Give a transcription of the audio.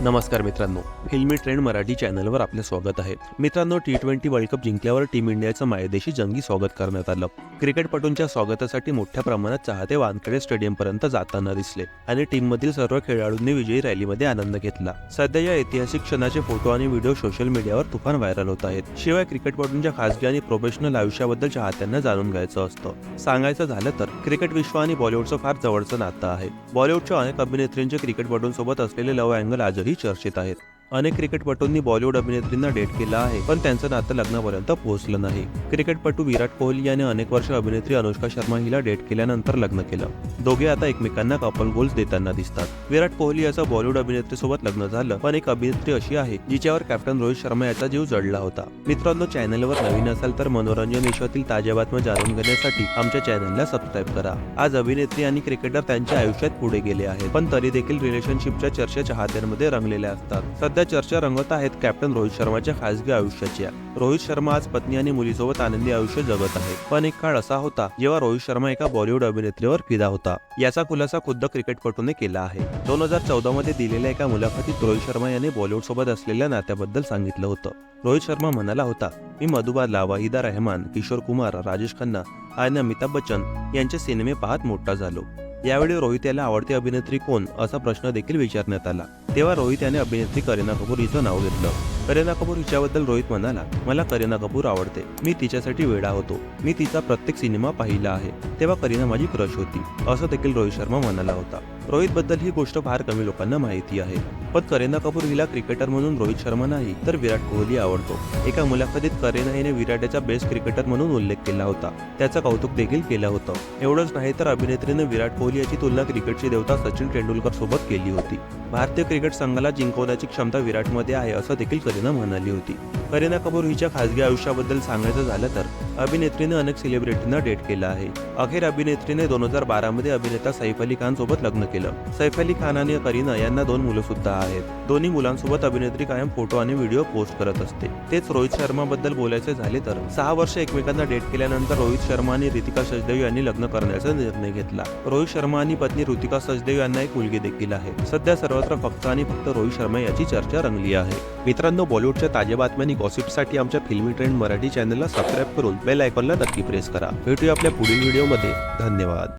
नमस्कार मित्रांनो, फिल्मी ट्रेंड मराठी चॅनलवर आपले स्वागत आहे. मित्रांनो, T20 वर्ल्ड कप जिंकल्यावर टीम इंडियाचं मायदेशी जंगी स्वागत करण्यात आलं. क्रिकेटपटूंच्या स्वागतासाठी मोठ्या प्रमाणात चाहते वानखेडे स्टेडियमपर्यंत जाताना दिसले आणि टीममधील सर्व खेळाडूंनी विजयी रॅलीमध्ये आनंद घेतला. सध्या या ऐतिहासिक क्षणाचे फोटो आणि व्हिडिओ सोशल मीडियावर तुफान व्हायरल होत आहेत. शिवाय क्रिकेटपटूंच्या खासगी आणि प्रोफेशनल आयुष्याबद्दल चाहत्यांना जाणून घ्यायचं असतं. सांगायचं झालं तर क्रिकेट विश्व आणि बॉलिवूडचं फार जवळचं नातं आहे. बॉलिवूडच्या अनेक अभिनेत्रींचे क्रिकेटपटूंसोबत असलेले लव्ह अँगल आजही चर्चेत आहेत. अनेक क्रिकेटपटूंनी बॉलिवूड अभिनेत्रींना डेट केला आहे, पण त्यांचं नातं लग्नापर्यंत पोहोचलं नाही. क्रिकेटपटू विराट कोहली याने अनेक वर्ष अभिनेत्री अनुष्का शर्मा हिला डेट केल्यानंतर लग्न केलं. दोघे आता एकमेकांना कपल गोल्स देताना दिसतात. विराट कोहली याचं बॉलिवूड अभिनेत्रीसोबत लग्न झालं, पण एक अभिनेत्री अशी आहे जिच्यावर कॅप्टन रोहित शर्मा याचा जीव जडला होता. मित्रांनो, चॅनलवर नवीन असाल तर मनोरंजन विश्वातील ताज्या बातम्या जाणून घेण्यासाठी आमच्या चॅनलला सबस्क्राईब करा. आज अभिनेत्री आणि क्रिकेटर त्यांच्या आयुष्यात पुढे गेले आहेत, पण तरी देखील रिलेशनशिपच्या चर्चा चाहत्यांमध्ये रंगलेल्या असतात. सध्या चर्चा रंगत आहेत कॅप्टन रोहित शर्माच्या खासगी आयुष्याच्या. रोहित शर्मा आज पत्नी आणि मुलीसोबत आनंदी आयुष्य जगत आहे, पण एक काळ असा होता जेव्हा रोहित शर्मा एका बॉलिवूड अभिनेत्रीवर फिदा होता. याचा खुलासा खुद्द क्रिकेटपटूने केला आहे. 2014 मध्ये दिलेल्या एका मुलाखतीत रोहित शर्मा याने बॉलिवूड सोबत असलेल्या नात्याबद्दल सांगितलं होतं. रोहित शर्मा म्हणाला होता, मी मधुबाला, वहिदा रहमान, किशोर कुमार, राजेश खन्ना आणि अमिताभ बच्चन यांचे सिनेमे पाहत मोठा झालो. यावेळी रोहित याला आवडती अभिनेत्री कोण असा प्रश्न देखील विचारण्यात आला. तेव्हा रोहित याने अभिनेत्री करीना कपूर हिचं नाव घेतलं. करीना कपूर हिच्याबद्दल रोहित म्हणाला, मला करीना कपूर आवडते. मी तिच्यासाठी वेडा होतो. मी तिचा प्रत्येक सिनेमा पाहिला आहे. तेव्हा करीना माझी क्रश होती, असं देखील रोहित शर्मा म्हणाला होता. रोहित बद्दल ही गोष्ट फार कमी लोकांना माहिती आहे, पण करीना कपूर हिला क्रिकेटर म्हणून रोहित शर्मा नाही तर विराट कोहली आवडतो. एका मुलाखतीत करीना हिने विराट याचा बेस्ट क्रिकेटर म्हणून उल्लेख केला होता. त्याचं कौतुक देखील केलं होतं. एवढंच नाही तर अभिनेत्रीने विराट कोहली याची तुलना क्रिकेटची देवता सचिन तेंडुलकर सोबत केली होती. भारतीय क्रिकेट संघाला जिंकवण्याची क्षमता विराटमध्ये आहे असं देखील करीना म्हणाली होती. करीना कपूर हिच्या खासगी आयुष्याबद्दल सांगायचं झालं तर अभिनेत्रीने अनेक सेलिब्रिटींना डेट केलं आहे. अखेर अभिनेत्रीने 2012 मध्ये अभिनेता सैफ अली खान सोबत लग्न केलं. सैफ अली खान आणि करीना यांना 2 मुलं सुद्धा आहेत. दोन्ही मुलांसोबत अभिनेत्री कायम फोटो आणि व्हिडिओ पोस्ट करत असते. तेच रोहित शर्मा बद्दल बोलायचे झाले तर 6 वर्ष एकमेकांना डेट केल्यानंतर रोहित शर्मा आणि ऋतिका सचदेव यांनी लग्न करण्याचा निर्णय घेतला. रोहित शर्मा आणि पत्नी ऋतिका सचदेव यांना एक मुलगी देखील आहे. सध्या सर्वत्र फक्त आणि फक्त रोहित शर्मा याची चर्चा रंगली आहे. मित्रांनो, बॉलिवूडच्या ताज्या बातम्या आणि गॉसिपसाठी आमच्या फिल्मी ट्रेंड मराठी चॅनलला सबस्क्राईब करून बेल आयकॉनला नक्की प्रेस करा. भेटूया आपल्या पुढील व्हिडिओमध्ये. धन्यवाद.